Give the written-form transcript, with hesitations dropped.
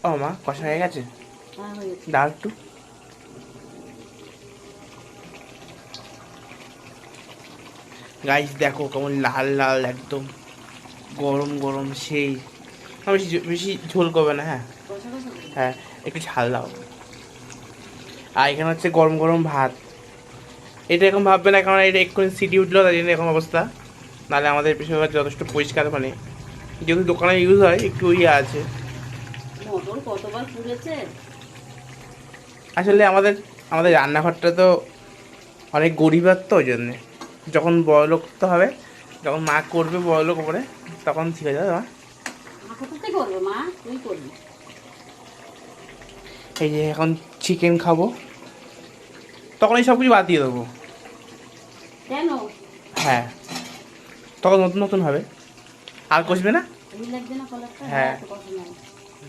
ও মা কষা হয়ে গেছে, হ্যাঁ হয়ে গেছে। ডাল একটু। গাইস দেখো কেমন লাল লাল একদম, গরম গরম সেই। বেশি বেশি ঝোল করবে না, হ্যাঁ। কষা কষা করে। হ্যাঁ, একটু ঝাল দাও। আর এখানে হচ্ছে গরম গরম ভাত। এটা এরকম ভাববে না, কারণ এটা এক্ষুনি সিটি উঠলো তাই জন্য এরকম অবস্থা। নাহলে আমাদের পেছনে যথেষ্ট পরিষ্কার, মানে যেহেতু দোকানে ইউজ হয় একটু ইয়ে আছে। মোটর কতবার পুড়েছে। আসলে আমাদের আমাদের রান্নাঘরটা তো অনেক গরিবের, তো ওই জন্যে যখন বড়লোক তো হবে, যখন মা করবে বড়লোক ওপরে, তখন ঠিক আছে মা। মা কোথাতে করবে, মা তুই করবি। এই যে এখন চিকেন খাবো, তখন এই সব কিছু বাদ দিয়ে দেবো। কেন? হ্যাঁ, তখন নতুন নতুন হবে, আর কষবে না। এই লাগবে না কলারটা, হ্যাঁ হ্যাঁ। তো কথা নাই।